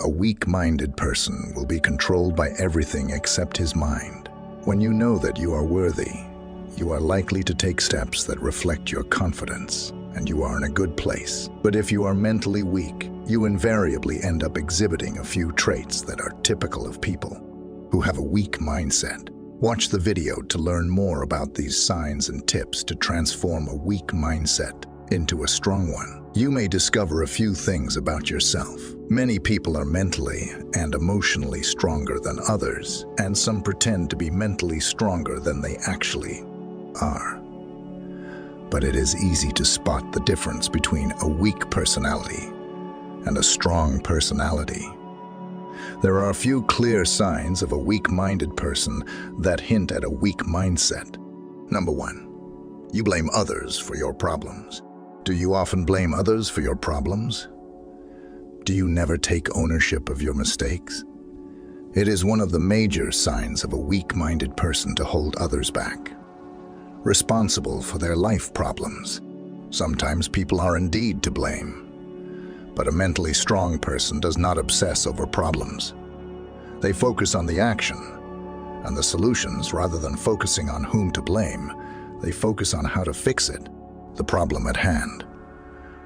A weak-minded person will be controlled by everything except his mind. When you know that you are worthy, you are likely to take steps that reflect your confidence, and you are in a good place. But if you are mentally weak, you invariably end up exhibiting a few traits that are typical of people who have a weak mindset. Watch the video to learn more about these signs and tips to transform a weak mindset into a strong one. You may discover a few things about yourself. Many people are mentally and emotionally stronger than others, and some pretend to be mentally stronger than they actually are. But it is easy to spot the difference between a weak personality and a strong personality. There are a few clear signs of a weak-minded person that hint at a weak mindset. Number 1, you blame others for your problems. Do you often blame others for your problems? Do you never take ownership of your mistakes? It is one of the major signs of a weak-minded person to hold others back, responsible for their life problems. Sometimes people are indeed to blame, but a mentally strong person does not obsess over problems. They focus on the action and the solutions rather than focusing on whom to blame. They focus on how to fix it, the problem at hand,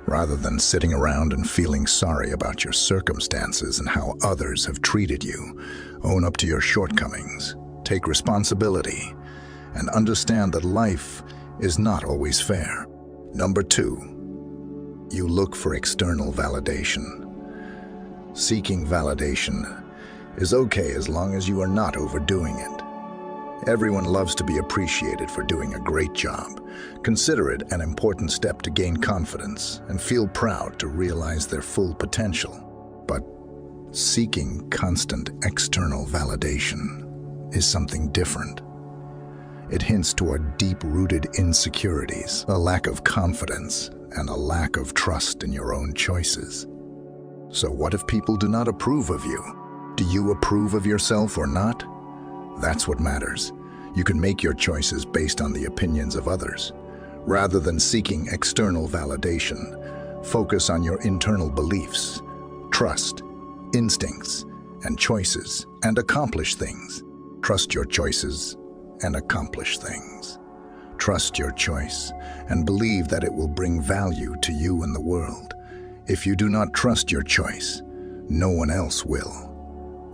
rather than sitting around and feeling sorry about your circumstances and how others have treated you. Own up to your shortcomings, take responsibility, and understand that life is not always fair. Number 2, you look for external validation. Seeking validation is okay as long as you are not overdoing it. Everyone loves to be appreciated for doing a great job. Consider it an important step to gain confidence and feel proud to realize their full potential. But seeking constant external validation is something different. It hints toward deep-rooted insecurities, a lack of confidence, and a lack of trust in your own choices. So what if people do not approve of you? Do you approve of yourself or not? That's what matters. You can make your choices based on the opinions of others. Rather than seeking external validation, focus on your internal beliefs, trust, instincts, and choices, and accomplish things. Trust your choices and accomplish things. Trust your choice and believe that it will bring value to you and the world. If you do not trust your choice, no one else will.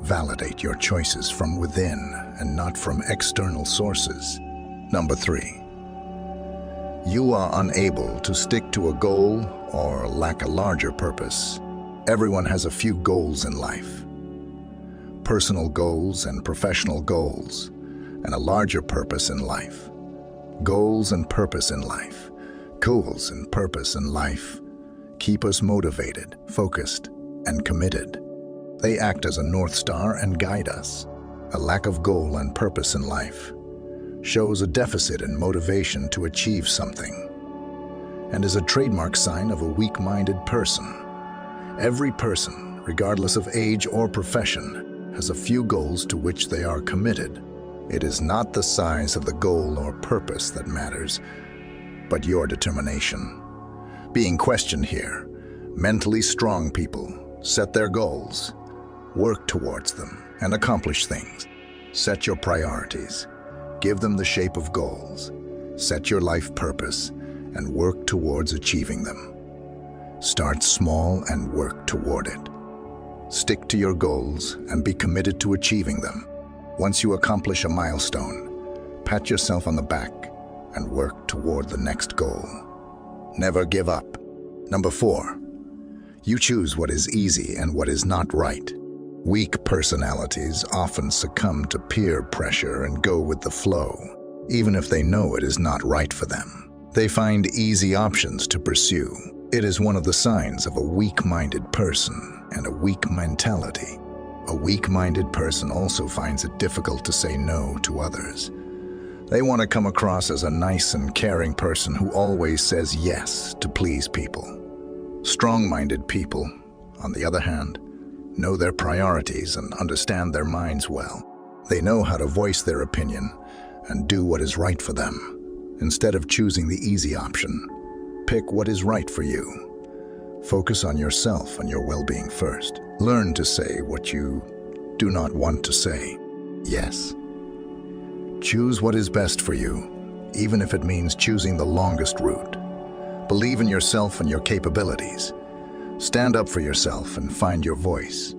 Validate your choices from within and not from external sources. Number 3, you are unable to stick to a goal or lack a larger purpose. Everyone has a few goals in life. Personal goals and professional goals, and a larger purpose in life. Goals and purpose in life. Goals and purpose in life keep us motivated, focused, and committed. They act as a North Star and guide us. A lack of goal and purpose in life shows a deficit in motivation to achieve something and is a trademark sign of a weak-minded person. Every person, regardless of age or profession, has a few goals to which they are committed. It is not the size of the goal or purpose that matters, but your determination. Being questioned here, mentally strong people set their goals, work towards them, and accomplish things. Set your priorities, give them the shape of goals, set your life purpose, and work towards achieving them. Start small and work toward it. Stick to your goals and be committed to achieving them. Once you accomplish a milestone, pat yourself on the back and work toward the next goal. Never give up. Number 4, you choose what is easy and what is not right. Weak personalities often succumb to peer pressure and go with the flow, even if they know it is not right for them. They find easy options to pursue. It is one of the signs of a weak-minded person and a weak mentality. A weak-minded person also finds it difficult to say no to others. They want to come across as a nice and caring person who always says yes to please people. Strong-minded people, on the other hand, know their priorities and understand their minds well. They know how to voice their opinion and do what is right for them. Instead of choosing the easy option, pick what is right for you. Focus on yourself and your well-being first. Learn to say what you do not want to say. Yes. Choose what is best for you, even if it means choosing the longest route. Believe in yourself and your capabilities. Stand up for yourself and find your voice.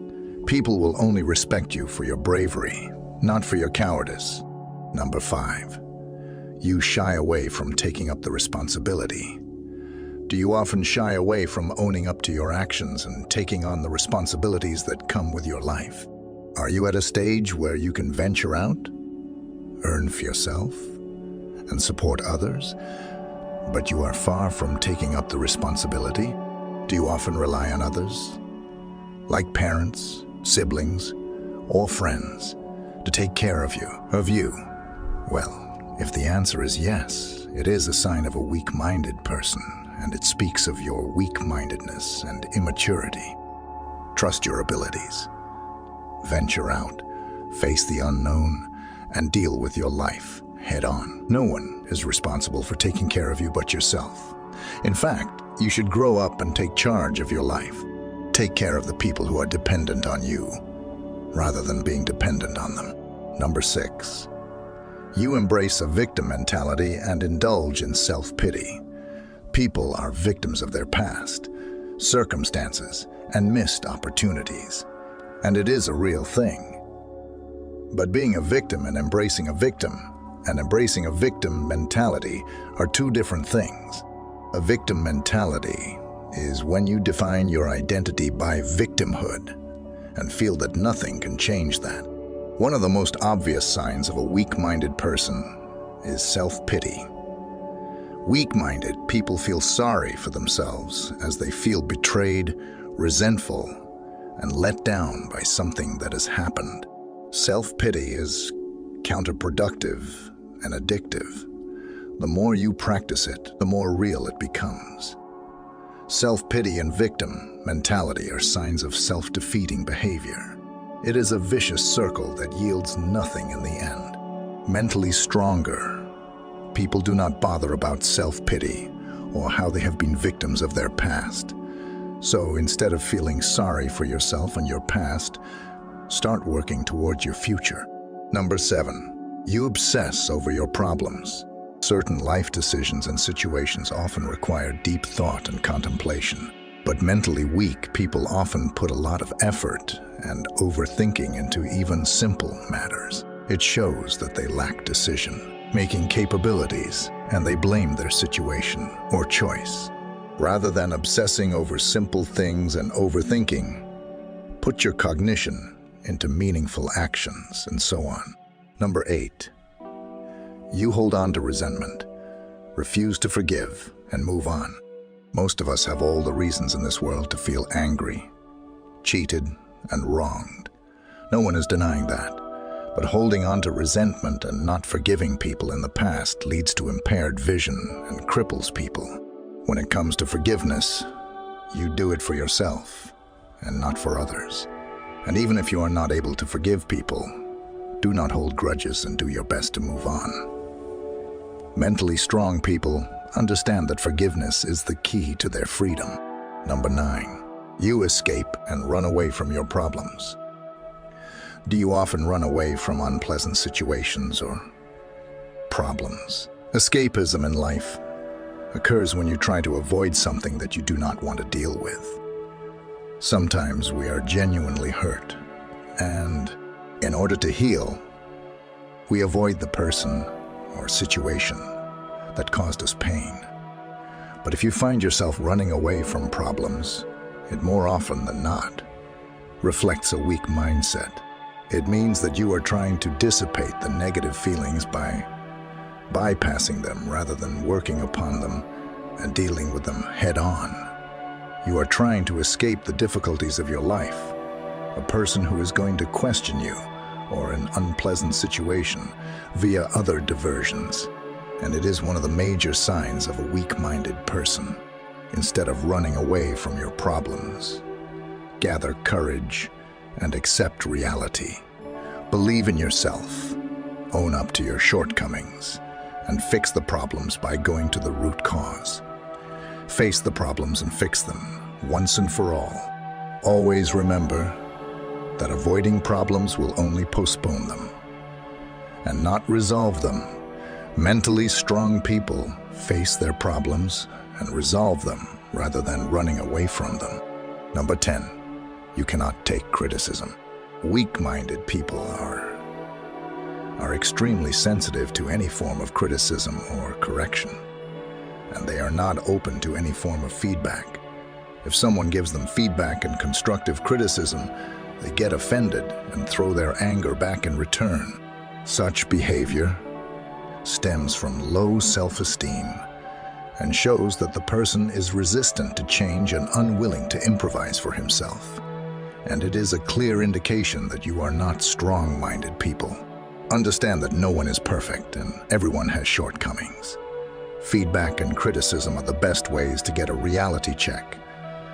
People will only respect you for your bravery, not for your cowardice. Number 5. You shy away from taking up the responsibility. Do you often shy away from owning up to your actions and taking on the responsibilities that come with your life? Are you at a stage where you can venture out, earn for yourself, and support others, but you are far from taking up the responsibility? Do you often rely on others, like parents, siblings, or friends, to take care of you? Well, if the answer is yes, it is a sign of a weak-minded person, and it speaks of your weak-mindedness and immaturity. Trust your abilities. Venture out, face the unknown, and deal with your life head-on. No one is responsible for taking care of you but yourself. In fact, you should grow up and take charge of your life. Take care of the people who are dependent on you, rather than being dependent on them. Number 6. You embrace a victim mentality and indulge in self-pity. People are victims of their past, circumstances, and missed opportunities. And it is a real thing. But being a victim and embracing a victim mentality are two different things. A victim mentality is when you define your identity by victimhood and feel that nothing can change that. One of the most obvious signs of a weak-minded person is self-pity. Weak-minded people feel sorry for themselves as they feel betrayed, resentful, and let down by something that has happened. Self-pity is counterproductive and addictive. The more you practice it, the more real it becomes. Self-pity and victim mentality are signs of self-defeating behavior. It is a vicious circle that yields nothing in the end. Mentally stronger people do not bother about self-pity or how they have been victims of their past. So instead of feeling sorry for yourself and your past, start working towards your future. Number 7. You obsess over your problems. Certain life decisions and situations often require deep thought and contemplation. But mentally weak people often put a lot of effort and overthinking into even simple matters. It shows that they lack decision-making capabilities, and they blame their situation or choice. Rather than obsessing over simple things and overthinking, put your cognition into meaningful actions and so on. Number 8. You hold on to resentment, refuse to forgive, and move on. Most of us have all the reasons in this world to feel angry, cheated, and wronged. No one is denying that. But holding on to resentment and not forgiving people in the past leads to impaired vision and cripples people. When it comes to forgiveness, you do it for yourself and not for others. And even if you are not able to forgive people, do not hold grudges and do your best to move on. Mentally strong people understand that forgiveness is the key to their freedom. Number 9. You escape and run away from your problems. Do you often run away from unpleasant situations or problems? Escapism in life occurs when you try to avoid something that you do not want to deal with. Sometimes we are genuinely hurt, and in order to heal, we avoid the person or situation that caused us pain. But if you find yourself running away from problems, it more often than not reflects a weak mindset. It means that you are trying to dissipate the negative feelings by bypassing them rather than working upon them and dealing with them head-on. You are trying to escape the difficulties of your life. A person who is going to question you or an unpleasant situation via other diversions. And it is one of the major signs of a weak-minded person. Instead of running away from your problems, gather courage and accept reality. Believe in yourself, own up to your shortcomings, and fix the problems by going to the root cause. Face the problems and fix them, once and for all. Always remember that avoiding problems will only postpone them and not resolve them. Mentally strong people face their problems and resolve them rather than running away from them. Number 10, you cannot take criticism. Weak-minded people are extremely sensitive to any form of criticism or correction, and they are not open to any form of feedback. If someone gives them feedback and constructive criticism, they get offended and throw their anger back in return. Such behavior stems from low self-esteem and shows that the person is resistant to change and unwilling to improvise for himself. And it is a clear indication that you are not strong-minded people. Understand that no one is perfect and everyone has shortcomings. Feedback and criticism are the best ways to get a reality check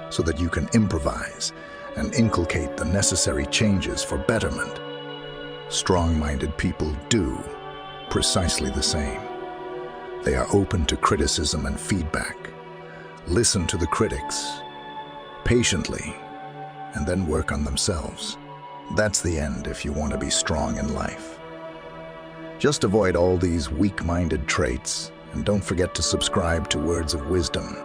so that you can improvise and inculcate the necessary changes for betterment. Strong-minded people do precisely the same. They are open to criticism and feedback, listen to the critics patiently, and then work on themselves. That's the end if you want to be strong in life. Just avoid all these weak-minded traits, and don't forget to subscribe to Words of Wisdom.